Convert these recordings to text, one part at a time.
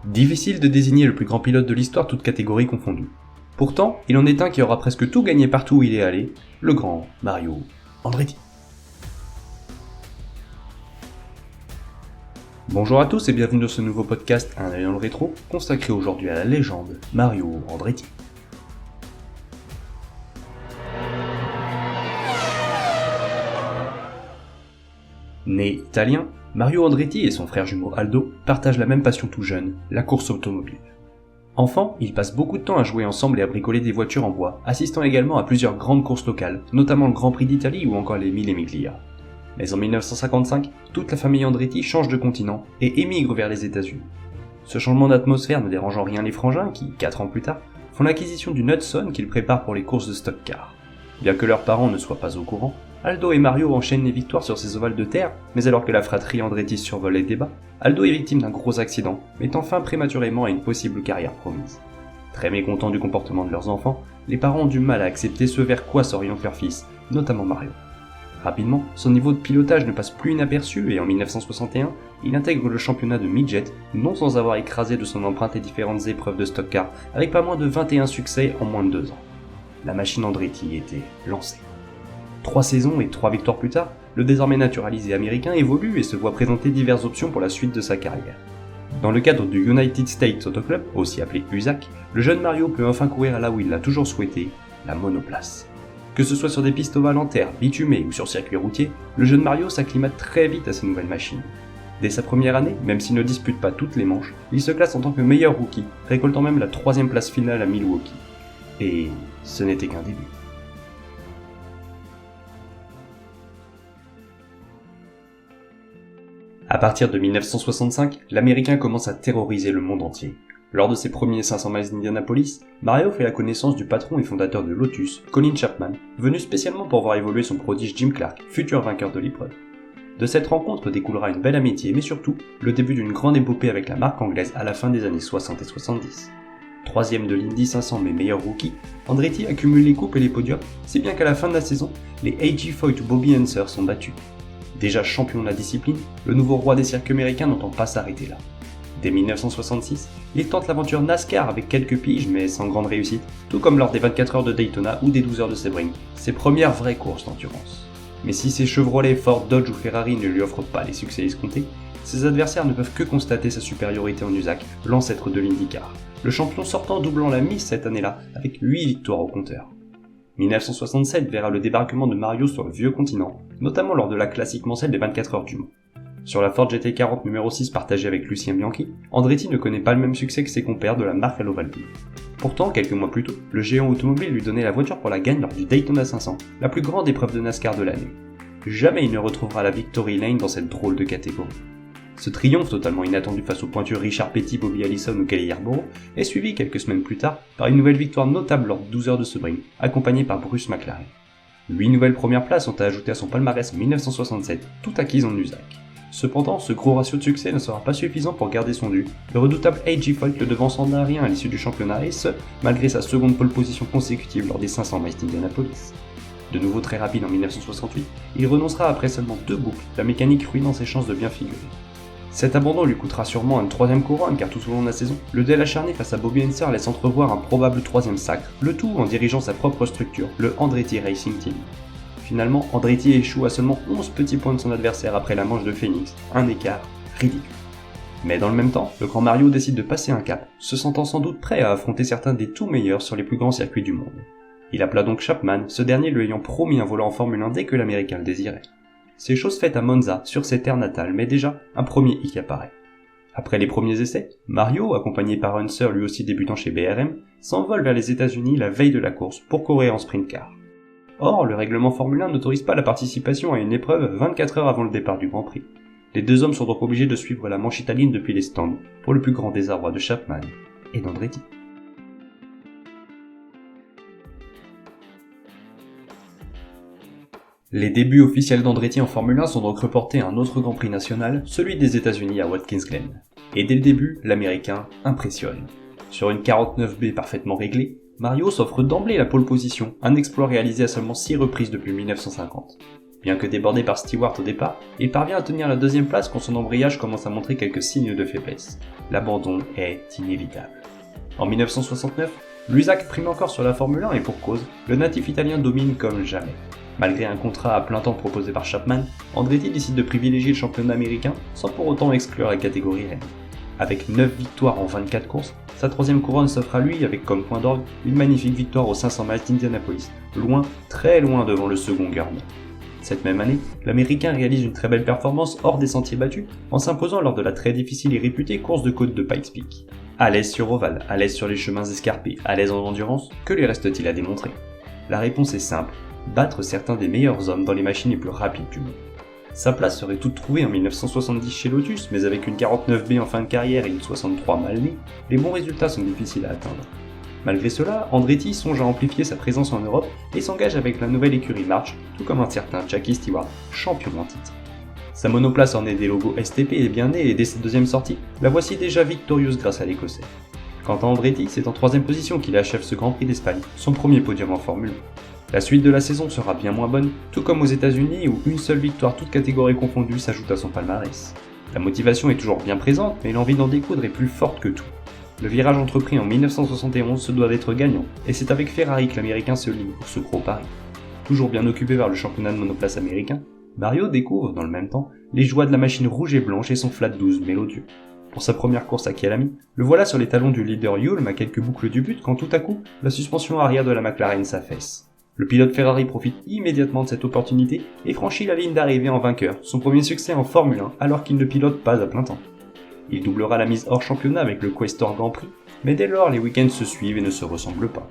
Difficile de désigner le plus grand pilote de l'histoire, toutes catégories confondues. Pourtant, il en est un qui aura presque tout gagné partout où il est allé, le grand Mario Andretti. Bonjour à tous et bienvenue dans ce nouveau podcast Un œil dans le rétro, consacré aujourd'hui à la légende Mario Andretti. Né italien, Mario Andretti et son frère jumeau Aldo partagent la même passion tout jeune, la course automobile. Enfant, ils passent beaucoup de temps à jouer ensemble et à bricoler des voitures en bois, assistant également à plusieurs grandes courses locales, notamment le Grand Prix d'Italie ou encore les 1000 Miglia. Mais en 1955, toute la famille Andretti change de continent et émigre vers les États-Unis. Ce changement d'atmosphère ne dérange en rien les frangins qui, 4 ans plus tard, font l'acquisition d'une Hudson qu'ils préparent pour les courses de stock car. Bien que leurs parents ne soient pas au courant, Aldo et Mario enchaînent les victoires sur ces ovales de terre, mais alors que la fratrie Andretti survole les débats, Aldo est victime d'un gros accident, mettant fin prématurément à une possible carrière promise. Très mécontents du comportement de leurs enfants, les parents ont du mal à accepter ce vers quoi s'oriente leur fils, notamment Mario. Rapidement, son niveau de pilotage ne passe plus inaperçu et en 1961, il intègre le championnat de midget, non sans avoir écrasé de son empreinte les différentes épreuves de stock car, avec pas moins de 21 succès en moins de 2 ans. La machine Andretti était lancée. 3 saisons et 3 victoires plus tard, le désormais naturalisé américain évolue et se voit présenter diverses options pour la suite de sa carrière. Dans le cadre du United States Auto Club, aussi appelé USAC, le jeune Mario peut enfin courir là où il l'a toujours souhaité, la monoplace. Que ce soit sur des pistes ovales en terre, bitumées ou sur circuit routier, le jeune Mario s'acclimate très vite à ces nouvelles machines. Dès sa première année, même s'il ne dispute pas toutes les manches, il se classe en tant que meilleur rookie, récoltant même la 3e place finale à Milwaukee. Et ce n'était qu'un début. À partir de 1965, l'Américain commence à terroriser le monde entier. Lors de ses premiers 500 miles d'Indianapolis, Mario fait la connaissance du patron et fondateur de Lotus, Colin Chapman, venu spécialement pour voir évoluer son prodige Jim Clark, futur vainqueur de l'épreuve. De cette rencontre découlera une belle amitié, mais surtout, le début d'une grande épopée avec la marque anglaise à la fin des années 60 et 70. 3e de l'Indy 500 mais meilleur rookie, Andretti accumule les coupes et les podiums, si bien qu'à la fin de la saison, les A.J. Foyt Bobby Unser sont battus. Déjà champion de la discipline, le nouveau roi des circuits américains n'entend pas s'arrêter là. Dès 1966, il tente l'aventure NASCAR avec quelques piges mais sans grande réussite, tout comme lors des 24 heures de Daytona ou des 12 heures de Sebring, ses premières vraies courses d'endurance. Mais si ses Chevrolet, Ford, Dodge ou Ferrari ne lui offrent pas les succès escomptés, ses adversaires ne peuvent que constater sa supériorité en USAC, l'ancêtre de l'IndyCar. Le champion sortant doublant la mise cette année-là avec 8 victoires au compteur. 1967 verra le débarquement de Mario sur le vieux continent, notamment lors de la classique mensuelle des 24 heures du Mans. Sur la Ford GT40 numéro 6 partagée avec Lucien Bianchi, Andretti ne connaît pas le même succès que ses compères de la marque à l'Ovaltine. Pourtant, quelques mois plus tôt, le géant automobile lui donnait la voiture pour la gagne lors du Daytona 500, la plus grande épreuve de NASCAR de l'année. Jamais il ne retrouvera la Victory Lane dans cette drôle de catégorie. Ce triomphe totalement inattendu face aux pointures Richard Petty, Bobby Allison ou Kelly Yarborough est suivi quelques semaines plus tard par une nouvelle victoire notable lors de 12 heures de Sebring, accompagnée par Bruce McLaren. 8 nouvelles premières places ont ajouté à son palmarès en 1967, tout acquises en USAC. Cependant, ce gros ratio de succès ne sera pas suffisant pour garder son dû, le redoutable A.J. Foyt le devançant d'un rien à l'issue du championnat et ce, malgré sa seconde pole position consécutive lors des 500 miles d'Indianapolis. De nouveau très rapide en 1968, il renoncera après seulement 2 boucles, la mécanique ruinant ses chances de bien figurer. Cet abandon lui coûtera sûrement une 3e couronne car tout au long de la saison, le duel acharné face à Bobby Unser laisse entrevoir un probable 3e sacre, le tout en dirigeant sa propre structure, le Andretti Racing Team. Finalement, Andretti échoue à seulement 11 petits points de son adversaire après la manche de Phoenix, un écart ridicule. Mais dans le même temps, le grand Mario décide de passer un cap, se sentant sans doute prêt à affronter certains des tout meilleurs sur les plus grands circuits du monde. Il appela donc Chapman, ce dernier lui ayant promis un volant en Formule 1 dès que l'Américain le désirait. C'est chose faite à Monza, sur ses terres natales, mais déjà, un premier hic apparaît. Après les premiers essais, Mario, accompagné par Unser lui aussi débutant chez BRM, s'envole vers les États-Unis la veille de la course pour courir en sprint car. Or, le règlement Formule 1 n'autorise pas la participation à une épreuve 24 heures avant le départ du Grand Prix. Les deux hommes sont donc obligés de suivre la manche italienne depuis les stands, pour le plus grand désarroi de Chapman et d'Andretti. Les débuts officiels d'Andretti en Formule 1 sont donc reportés à un autre Grand Prix national, celui des États-Unis à Watkins Glen. Et dès le début, l'Américain impressionne. Sur une 49B parfaitement réglée, Mario s'offre d'emblée la pole position, un exploit réalisé à seulement 6 reprises depuis 1950. Bien que débordé par Stewart au départ, il parvient à tenir la deuxième place quand son embrayage commence à montrer quelques signes de faiblesse. L'abandon est inévitable. En 1969, l'USAC prime encore sur la Formule 1 et pour cause, le natif italien domine comme jamais. Malgré un contrat à plein temps proposé par Chapman, Andretti décide de privilégier le championnat américain sans pour autant exclure la catégorie reine. Avec 9 victoires en 24 courses, sa troisième couronne s'offre à lui avec comme point d'orgue une magnifique victoire aux 500 miles d'Indianapolis, loin, très loin devant le second Gardner. Cette même année, l'Américain réalise une très belle performance hors des sentiers battus en s'imposant lors de la très difficile et réputée course de côte de Pikes Peak. À l'aise sur ovale, à l'aise sur les chemins escarpés, à l'aise en endurance, que lui reste-t-il à démontrer? La réponse est simple, battre certains des meilleurs hommes dans les machines les plus rapides du monde. Sa place serait toute trouvée en 1970 chez Lotus, mais avec une 49B en fin de carrière et une 63 mal née, les bons résultats sont difficiles à atteindre. Malgré cela, Andretti songe à amplifier sa présence en Europe et s'engage avec la nouvelle écurie March, tout comme un certain Jackie Stewart, champion en titre. Sa monoplace ornée des logos STP est bien née et dès sa deuxième sortie, la voici déjà victorieuse grâce à l'Écossais. Quant à Andretti, c'est en troisième position qu'il achève ce Grand Prix d'Espagne, son premier podium en Formule 1. La suite de la saison sera bien moins bonne, tout comme aux États-Unis où une seule victoire toute catégorie confondue s'ajoute à son palmarès. La motivation est toujours bien présente, mais l'envie d'en découdre est plus forte que tout. Le virage entrepris en 1971 se doit d'être gagnant, et c'est avec Ferrari que l'Américain se ligne pour ce gros pari. Toujours bien occupé vers le championnat de monoplace américain, Mario découvre, dans le même temps, les joies de la machine rouge et blanche et son flat 12 mélodieux. Pour sa première course à Kyalami, le voilà sur les talons du leader Hulme à quelques boucles du but quand tout à coup, la suspension arrière de la McLaren s'affaisse. Le pilote Ferrari profite immédiatement de cette opportunité et franchit la ligne d'arrivée en vainqueur, son premier succès en Formule 1 alors qu'il ne pilote pas à plein temps. Il doublera la mise hors championnat avec le Questor Grand Prix, mais dès lors les week-ends se suivent et ne se ressemblent pas.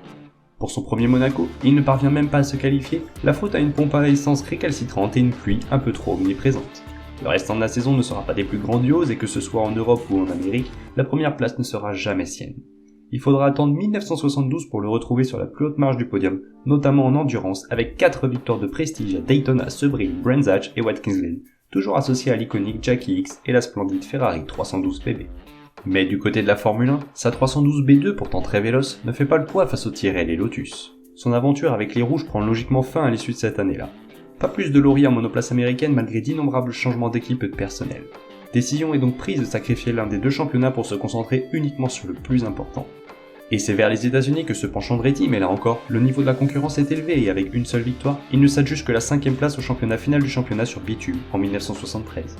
Pour son premier Monaco, il ne parvient même pas à se qualifier, la faute à une pompe à essence récalcitrante et une pluie un peu trop omniprésente. Le restant de la saison ne sera pas des plus grandioses et que ce soit en Europe ou en Amérique, la première place ne sera jamais sienne. Il faudra attendre 1972 pour le retrouver sur la plus haute marge du podium, notamment en endurance avec 4 victoires de prestige à Daytona, Sebring, Brands Hatch et Watkins Glen, toujours associé à l'iconique Jackie X et la splendide Ferrari 312 PB. Mais du côté de la Formule 1, sa 312 B2 pourtant très véloce ne fait pas le poids face aux Tyrrell et Lotus. Son aventure avec les Rouges prend logiquement fin à l'issue de cette année-là. Pas plus de lauriers en monoplace américaine malgré d'innombrables changements d'équipe et de personnel. Décision est donc prise de sacrifier l'un des deux championnats pour se concentrer uniquement sur le plus important. Et c'est vers les États-Unis que se penche Andretti, mais là encore, le niveau de la concurrence est élevé et avec une seule victoire, il ne s'adjuge que la 5ème place au championnat final du championnat sur bitume en 1973.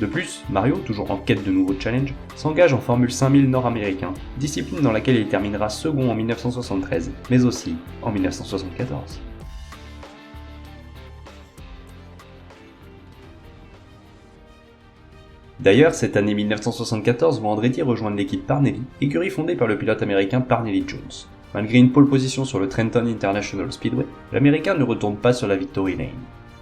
De plus, Mario, toujours en quête de nouveaux challenges, s'engage en Formule 5000 nord-américain, discipline dans laquelle il terminera second en 1973, mais aussi en 1974. D'ailleurs, cette année 1974 voit Andretti rejoindre l'équipe Parnelli, écurie fondée par le pilote américain Parnelli Jones. Malgré une pole position sur le Trenton International Speedway, l'américain ne retourne pas sur la Victory Lane.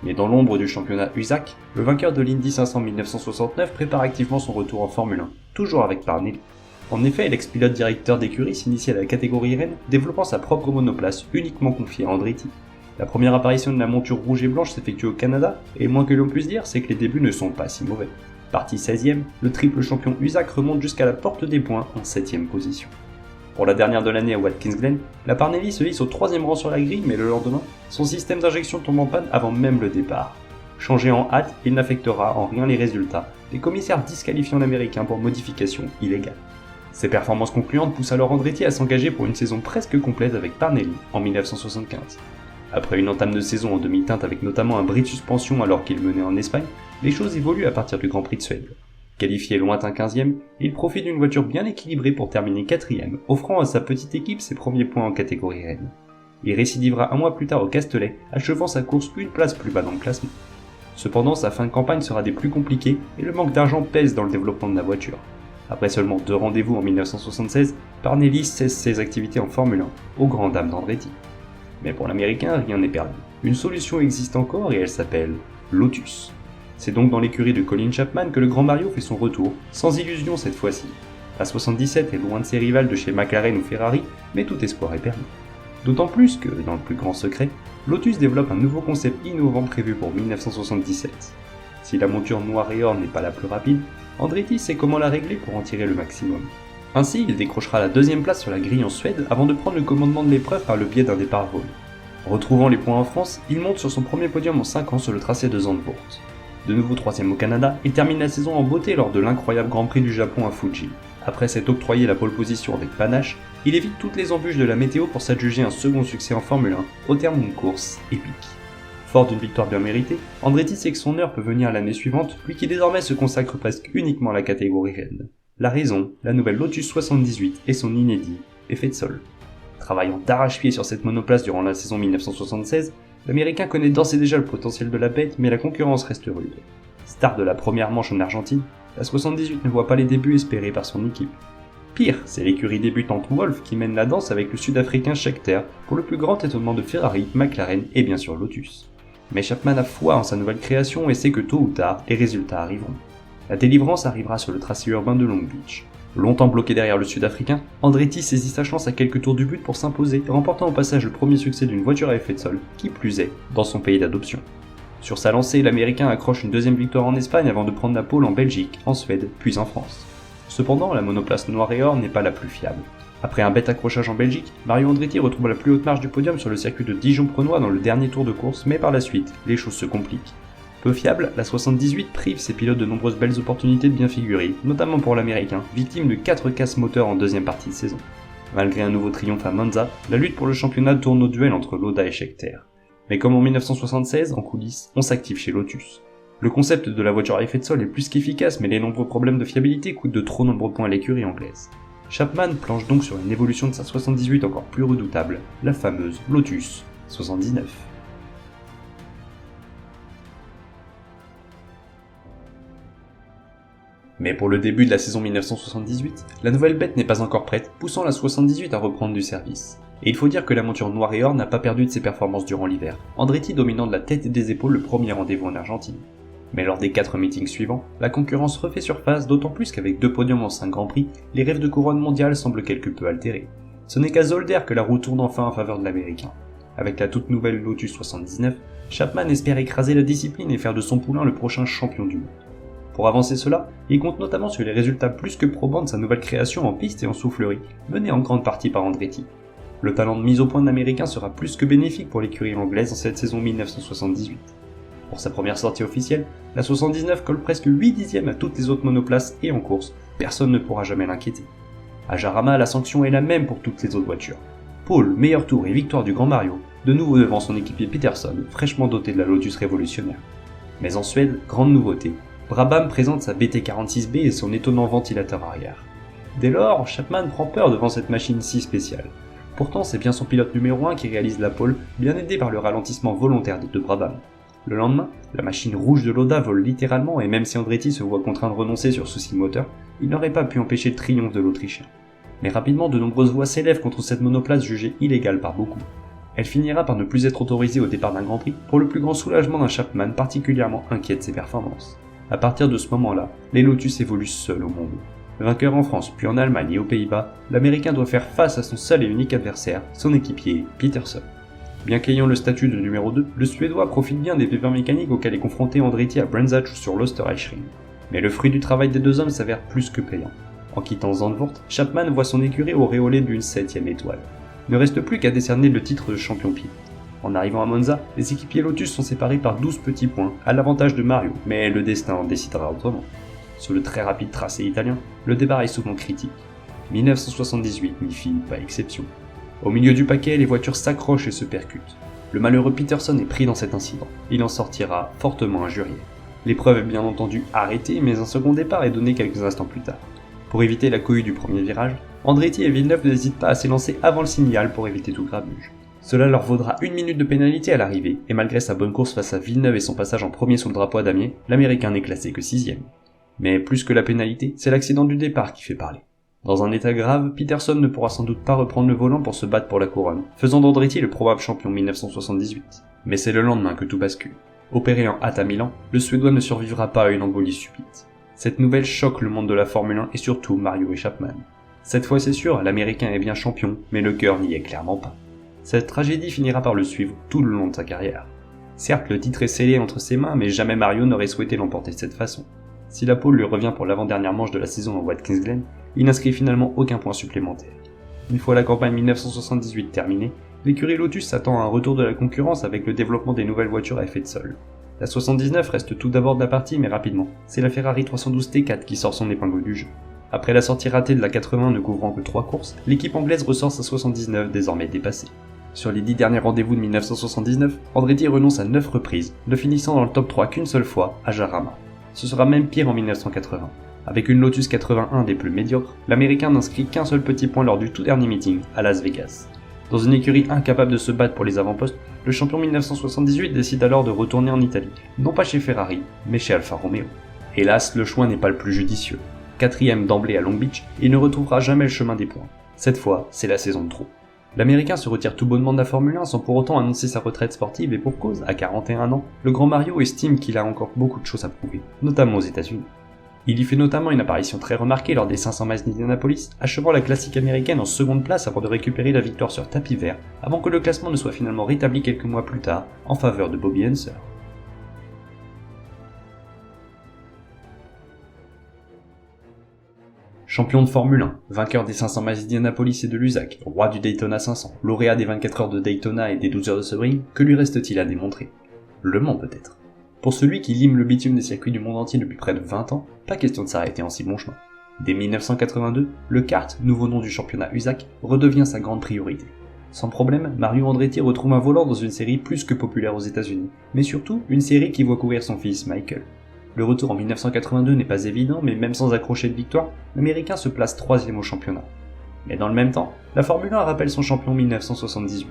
Mais dans l'ombre du championnat USAC, le vainqueur de l'Indy 500 1969 prépare activement son retour en Formule 1, toujours avec Parnelli. En effet, l'ex-pilote directeur d'écurie s'initie à la catégorie reine, développant sa propre monoplace uniquement confiée à Andretti. La première apparition de la monture rouge et blanche s'effectue au Canada, et le moins que l'on puisse dire, c'est que les débuts ne sont pas si mauvais. Parti 16ème, le triple champion USAC remonte jusqu'à la porte des points en 7ème position. Pour la dernière de l'année à Watkins Glen, la Parnelli se hisse au 3ème rang sur la grille, mais le lendemain, son système d'injection tombe en panne avant même le départ. Changé en hâte, il n'affectera en rien les résultats, les commissaires disqualifiant l'américain pour modification illégale. Ses performances concluantes poussent alors Andretti à s'engager pour une saison presque complète avec Parnelli en 1975. Après une entame de saison en demi-teinte avec notamment un bris de suspension alors qu'il menait en Espagne, les choses évoluent à partir du Grand Prix de Suède. Qualifié lointain 15ème, il profite d'une voiture bien équilibrée pour terminer 4ème, offrant à sa petite équipe ses premiers points en catégorie reine. Il récidivera un mois plus tard au Castellet, achevant sa course une place plus bas dans le classement. Cependant, sa fin de campagne sera des plus compliquées et le manque d'argent pèse dans le développement de la voiture. Après seulement 2 rendez-vous en 1976, Parnelli cesse ses activités en Formule 1, aux grandes dames d'Andretti. Mais pour l'américain, rien n'est perdu. Une solution existe encore et elle s'appelle Lotus. C'est donc dans l'écurie de Colin Chapman que le Grand Mario fait son retour, sans illusion cette fois-ci. La 77 est loin de ses rivales de chez McLaren ou Ferrari, mais tout espoir est permis. D'autant plus que, dans le plus grand secret, Lotus développe un nouveau concept innovant prévu pour 1977. Si la monture noire et or n'est pas la plus rapide, Andretti sait comment la régler pour en tirer le maximum. Ainsi, il décrochera la 2ème place sur la grille en Suède avant de prendre le commandement de l'épreuve par le biais d'un départ vol. Retrouvant les points en France, il monte sur son premier podium en 5 ans sur le tracé de Zandvoort. De nouveau 3ème au Canada, il termine la saison en beauté lors de l'incroyable Grand Prix du Japon à Fuji. Après s'être octroyé la pole position avec panache, il évite toutes les embûches de la météo pour s'adjuger un second succès en Formule 1 au terme d'une course épique. Fort d'une victoire bien méritée, Andretti sait que son heure peut venir l'année suivante, lui qui désormais se consacre presque uniquement à la catégorie reine. La raison, la nouvelle Lotus 78 et son inédit effet de sol. Travaillant d'arrache-pied sur cette monoplace durant la saison 1976, l'Américain connaît d'ores et déjà le potentiel de la bête, mais la concurrence reste rude. Star de la première manche en Argentine, la 78 ne voit pas les débuts espérés par son équipe. Pire, c'est l'écurie débutante Wolf qui mène la danse avec le Sud-Africain Scheckter pour le plus grand étonnement de Ferrari, McLaren et bien sûr Lotus. Mais Chapman a foi en sa nouvelle création et sait que tôt ou tard, les résultats arriveront. La délivrance arrivera sur le tracé urbain de Long Beach. Longtemps bloqué derrière le Sud-Africain, Andretti saisit sa chance à quelques tours du but pour s'imposer, remportant au passage le premier succès d'une voiture à effet de sol, qui plus est, dans son pays d'adoption. Sur sa lancée, l'Américain accroche une deuxième victoire en Espagne avant de prendre la pole en Belgique, en Suède, puis en France. Cependant, la monoplace noire et or n'est pas la plus fiable. Après un bête accrochage en Belgique, Mario Andretti retrouve la plus haute marge du podium sur le circuit de Dijon-Prenois dans le dernier tour de course, mais par la suite, les choses se compliquent. Peu fiable, la 78 prive ses pilotes de nombreuses belles opportunités de bien figurer, notamment pour l'Américain, victime de 4 casses moteurs en deuxième partie de saison. Malgré un nouveau triomphe à Monza, la lutte pour le championnat tourne au duel entre Lauda et Scheckter. Mais comme en 1976, en coulisses, on s'active chez Lotus. Le concept de la voiture à effet de sol est plus qu'efficace, mais les nombreux problèmes de fiabilité coûtent de trop nombreux points à l'écurie anglaise. Chapman planche donc sur une évolution de sa 78 encore plus redoutable, la fameuse Lotus 79. Mais pour le début de la saison 1978, la nouvelle bête n'est pas encore prête, poussant la 78 à reprendre du service. Et il faut dire que la monture noire et or n'a pas perdu de ses performances durant l'hiver, Andretti dominant de la tête et des épaules le premier rendez-vous en Argentine. Mais lors des 4 meetings suivants, la concurrence refait surface, d'autant plus qu'avec 2 podiums en 5 Grands Prix, les rêves de couronne mondiale semblent quelque peu altérés. Ce n'est qu'à Zolder que la roue tourne enfin en faveur de l'Américain. Avec la toute nouvelle Lotus 79, Chapman espère écraser la discipline et faire de son poulain le prochain champion du monde. Pour avancer cela, il compte notamment sur les résultats plus que probants de sa nouvelle création en piste et en soufflerie, menée en grande partie par Andretti. Le talent de mise au point de l'Américain sera plus que bénéfique pour l'écurie anglaise en cette saison 1978. Pour sa première sortie officielle, la 79 colle presque 8 dixièmes à toutes les autres monoplaces et en course, personne ne pourra jamais l'inquiéter. À Jarama, la sanction est la même pour toutes les autres voitures. Pole, meilleur tour et victoire du Grand Mario, de nouveau devant son équipier Peterson, fraîchement doté de la Lotus révolutionnaire. Mais en Suède, grande nouveauté, Brabham présente sa BT46B et son étonnant ventilateur arrière. Dès lors, Chapman prend peur devant cette machine si spéciale. Pourtant, c'est bien son pilote numéro 1 qui réalise la pole, bien aidé par le ralentissement volontaire des deux Brabham. Le lendemain, la machine rouge de Lauda vole littéralement et même si Andretti se voit contraint de renoncer sur souci moteur, il n'aurait pas pu empêcher le triomphe de l'Autrichien. Mais rapidement, de nombreuses voix s'élèvent contre cette monoplace jugée illégale par beaucoup. Elle finira par ne plus être autorisée au départ d'un Grand Prix, pour le plus grand soulagement d'un Chapman particulièrement inquiet de ses performances. À partir de ce moment-là, les Lotus évoluent seuls au monde. Vainqueur en France puis en Allemagne et aux Pays-Bas, l'Américain doit faire face à son seul et unique adversaire, son équipier Peterson. Bien qu'ayant le statut de numéro 2, le Suédois profite bien des pépins mécaniques auxquels est confronté Andretti à Brenzach ou sur l'Österreichring. Mais le fruit du travail des deux hommes s'avère plus que payant. En quittant Zandvoort, Chapman voit son écurie auréolée d'une 7ème étoile. Il ne reste plus qu'à décerner le titre de champion pilote. En arrivant à Monza, les équipiers Lotus sont séparés par 12 petits points, à l'avantage de Mario, mais le destin en décidera autrement. Sur le très rapide tracé italien, le départ est souvent critique. 1978 n'y fit pas exception. Au milieu du paquet, les voitures s'accrochent et se percutent. Le malheureux Peterson est pris dans cet incident. Il en sortira fortement injurié. L'épreuve est bien entendu arrêtée, mais un second départ est donné quelques instants plus tard. Pour éviter la cohue du premier virage, Andretti et Villeneuve n'hésitent pas à s'élancer avant le signal pour éviter tout grabuge. Cela leur vaudra 1 minute de pénalité à l'arrivée, et malgré sa bonne course face à Villeneuve et son passage en premier sous le drapeau à damier, l'Américain n'est classé que 6ème. Mais plus que la pénalité, c'est l'accident du départ qui fait parler. Dans un état grave, Peterson ne pourra sans doute pas reprendre le volant pour se battre pour la couronne, faisant d'Andretti le probable champion 1978. Mais c'est le lendemain que tout bascule. Opéré en hâte à Milan, le Suédois ne survivra pas à une embolie subite. Cette nouvelle choque le monde de la Formule 1 et surtout Mario et Chapman. Cette fois c'est sûr, l'Américain est bien champion, mais le cœur n'y est clairement pas. Cette tragédie finira par le suivre tout le long de sa carrière. Certes, le titre est scellé entre ses mains, mais jamais Mario n'aurait souhaité l'emporter de cette façon. Si la pole lui revient pour l'avant-dernière manche de la saison en Watkins Glen, il n'inscrit finalement aucun point supplémentaire. Une fois la campagne 1978 terminée, l'écurie Lotus s'attend à un retour de la concurrence avec le développement des nouvelles voitures à effet de sol. La 79 reste tout d'abord de la partie, mais rapidement, c'est la Ferrari 312 T4 qui sort son épingle du jeu. Après la sortie ratée de la 80 ne couvrant que 3 courses, l'équipe anglaise ressort sa 79 désormais dépassée. Sur les 10 derniers rendez-vous de 1979, Andretti renonce à 9 reprises, ne finissant dans le top 3 qu'une seule fois, à Jarama. Ce sera même pire en 1980. Avec une Lotus 81 des plus médiocres, l'Américain n'inscrit qu'un seul petit point lors du tout dernier meeting, à Las Vegas. Dans une écurie incapable de se battre pour les avant-postes, le champion 1978 décide alors de retourner en Italie, non pas chez Ferrari, mais chez Alfa Romeo. Hélas, le choix n'est pas le plus judicieux. 4ème d'emblée à Long Beach, il ne retrouvera jamais le chemin des points. Cette fois, c'est la saison de trop. L'Américain se retire tout bonnement de la Formule 1 sans pour autant annoncer sa retraite sportive et pour cause, à 41 ans, le grand Mario estime qu'il a encore beaucoup de choses à prouver, notamment aux États-Unis. Il y fait notamment une apparition très remarquée lors des 500 miles d'Indianapolis, achevant la classique américaine en seconde place avant de récupérer la victoire sur tapis vert, avant que le classement ne soit finalement rétabli quelques mois plus tard, en faveur de Bobby Unser. Champion de Formule 1, vainqueur des 500 miles d'Indianapolis et de Lusac, roi du Daytona 500, lauréat des 24 heures de Daytona et des 12 heures de Sebring, que lui reste-t-il à démontrer? Le Mans peut-être. Pour celui qui lime le bitume des circuits du monde entier depuis près de 20 ans, pas question de s'arrêter en si bon chemin. Dès 1982, le kart, nouveau nom du championnat USAC, redevient sa grande priorité. Sans problème, Mario Andretti retrouve un volant dans une série plus que populaire aux États-Unis, mais surtout une série qui voit courir son fils Michael. Le retour en 1982 n'est pas évident, mais même sans accrocher de victoire, l'Américain se place 3ème au championnat. Mais dans le même temps, la Formule 1 rappelle son champion 1978.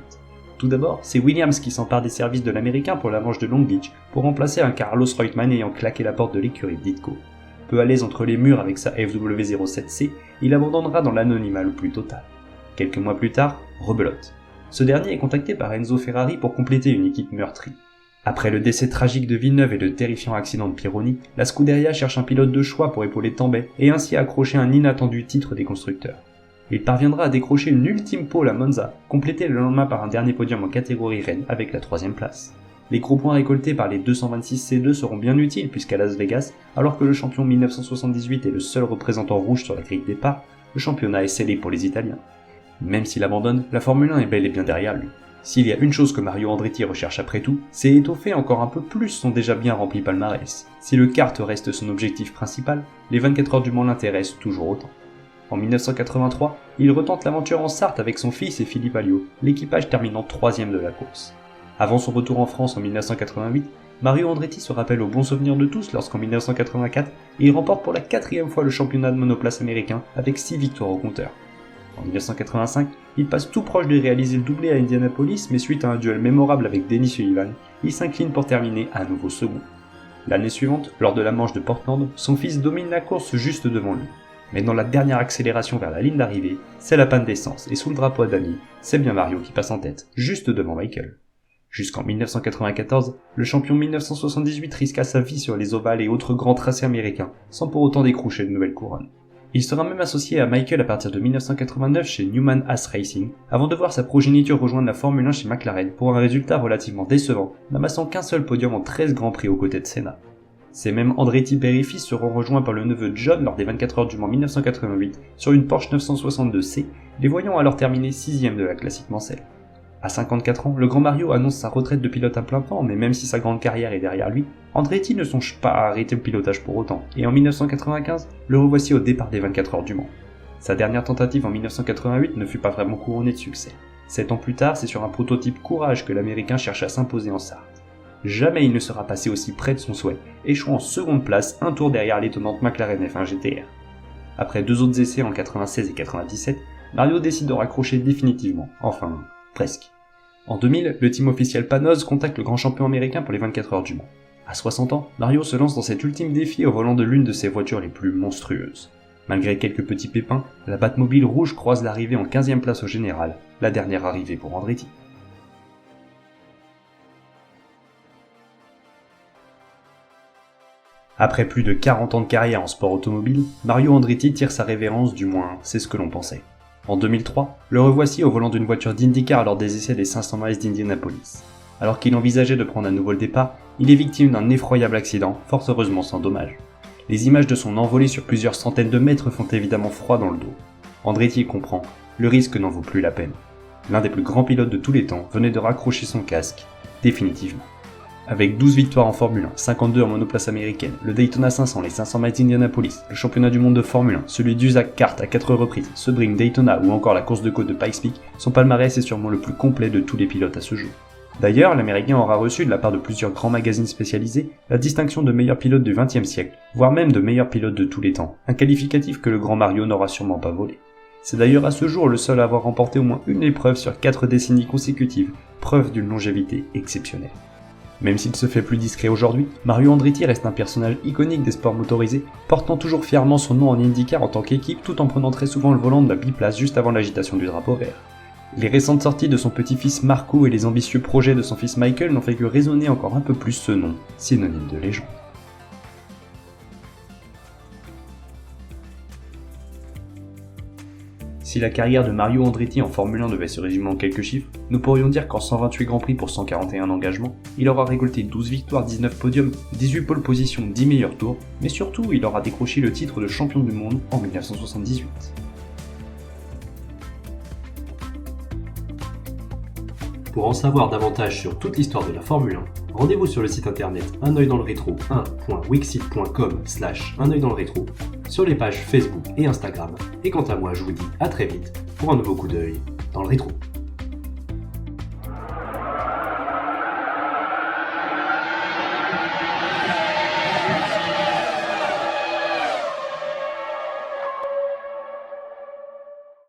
Tout d'abord, c'est Williams qui s'empare des services de l'Américain pour la manche de Long Beach pour remplacer un Carlos Reutemann ayant claqué la porte de l'écurie Ditko. Peu à l'aise entre les murs avec sa FW07C, il abandonnera dans l'anonymat le plus total. Quelques mois plus tard, rebelote. Ce dernier est contacté par Enzo Ferrari pour compléter une équipe meurtrie. Après le décès tragique de Villeneuve et le terrifiant accident de Pironi, la Scuderia cherche un pilote de choix pour épauler Tambay et ainsi accrocher un inattendu titre des constructeurs. Il parviendra à décrocher une ultime pole à Monza, complétée le lendemain par un dernier podium en catégorie Rennes avec la 3ème place. Les gros points récoltés par les 226 C2 seront bien utiles puisqu'à Las Vegas, alors que le champion 1978 est le seul représentant rouge sur la grille de départ, le championnat est scellé pour les Italiens. Même s'il abandonne, la Formule 1 est bel et bien derrière lui. S'il y a une chose que Mario Andretti recherche après tout, c'est étoffer encore un peu plus son déjà bien rempli palmarès. Si le kart reste son objectif principal, les 24 heures du Mans l'intéressent toujours autant. En 1983, il retente l'aventure en Sarthe avec son fils et Philippe Alliot, l'équipage terminant 3ème de la course. Avant son retour en France en 1988, Mario Andretti se rappelle au bon souvenir de tous lorsqu'en 1984, il remporte pour la 4ème fois le championnat de monoplace américain avec 6 victoires au compteur. En 1985, il passe tout proche de réaliser le doublé à Indianapolis, mais suite à un duel mémorable avec Denny Sullivan, il s'incline pour terminer à nouveau second. L'année suivante, lors de la manche de Portland, son fils domine la course juste devant lui. Mais dans la dernière accélération vers la ligne d'arrivée, c'est la panne d'essence et sous le drapeau à Danny, c'est bien Mario qui passe en tête, juste devant Michael. Jusqu'en 1994, le champion 1978 risqua sa vie sur les ovales et autres grands tracés américains, sans pour autant décrocher de nouvelles couronnes. Il sera même associé à Michael à partir de 1989 chez Newman Haas Racing, avant de voir sa progéniture rejoindre la Formule 1 chez McLaren pour un résultat relativement décevant, n'amassant qu'un seul podium en 13 grands prix aux côtés de Senna. Ces mêmes Andretti père et fils seront rejoints par le neveu John lors des 24 heures du Mans 1988 sur une Porsche 962C, les voyant alors terminer 6ème de la classique Mansell. À 54 ans, le grand Mario annonce sa retraite de pilote à plein temps, mais même si sa grande carrière est derrière lui, Andretti ne songe pas à arrêter le pilotage pour autant, et en 1995, le revoici au départ des 24 heures du Mans. Sa dernière tentative en 1988 ne fut pas vraiment couronnée de succès. 7 ans plus tard, c'est sur un prototype Courage que l'Américain cherche à s'imposer en Sarthe. Jamais il ne sera passé aussi près de son souhait, échouant en seconde place un tour derrière l'étonnante McLaren F1 GTR. Après 2 autres essais en 96 et 97, Mario décide de raccrocher définitivement, enfin, presque. En 2000, le team officiel Panoz contacte le grand champion américain pour les 24 heures du Mans. À 60 ans, Mario se lance dans cet ultime défi au volant de l'une de ses voitures les plus monstrueuses. Malgré quelques petits pépins, la Batmobile rouge croise l'arrivée en 15ème place au général, la dernière arrivée pour Andretti. Après plus de 40 ans de carrière en sport automobile, Mario Andretti tire sa révérence, du moins c'est ce que l'on pensait. En 2003, le revoici au volant d'une voiture d'IndyCar lors des essais des 500 miles d'Indianapolis. Alors qu'il envisageait de prendre à nouveau le départ, il est victime d'un effroyable accident, fort heureusement sans dommage. Les images de son envolée sur plusieurs centaines de mètres font évidemment froid dans le dos. Andretti comprend, le risque n'en vaut plus la peine. l'un des plus grands pilotes de tous les temps venait de raccrocher son casque, définitivement. Avec 12 victoires en Formule 1, 52 en monoplace américaine, le Daytona 500, les 500 miles d'Indianapolis, le championnat du monde de Formule 1, celui d'USAC Kart à 4 reprises, Sebring, Daytona ou encore la course de côte de Pikes Peak, son palmarès est sûrement le plus complet de tous les pilotes à ce jour. D'ailleurs, l'Américain aura reçu de la part de plusieurs grands magazines spécialisés la distinction de meilleur pilote du XXe siècle, voire même de meilleur pilote de tous les temps, un qualificatif que le grand Mario n'aura sûrement pas volé. C'est d'ailleurs à ce jour le seul à avoir remporté au moins une épreuve sur 4 décennies consécutives, preuve d'une longévité exceptionnelle. Même s'il se fait plus discret aujourd'hui, Mario Andretti reste un personnage iconique des sports motorisés, portant toujours fièrement son nom en IndyCar en tant qu'équipe tout en prenant très souvent le volant de la biplace juste avant l'agitation du drapeau vert. Les récentes sorties de son petit-fils Marco et les ambitieux projets de son fils Michael n'ont fait que résonner encore un peu plus ce nom, synonyme de légende. Si la carrière de Mario Andretti en Formule 1 devait se résumer en quelques chiffres, nous pourrions dire qu'en 128 Grands Prix pour 141 engagements, il aura récolté 12 victoires, 19 podiums, 18 pole positions, 10 meilleurs tours, mais surtout il aura décroché le titre de champion du monde en 1978. Pour en savoir davantage sur toute l'histoire de la Formule 1, rendez-vous sur le site internet Un œil dans le rétro 1.wixsite.com/un œil dans le rétro, sur les pages Facebook et Instagram, et quant à moi je vous dis à très vite pour un nouveau coup d'œil dans le rétro.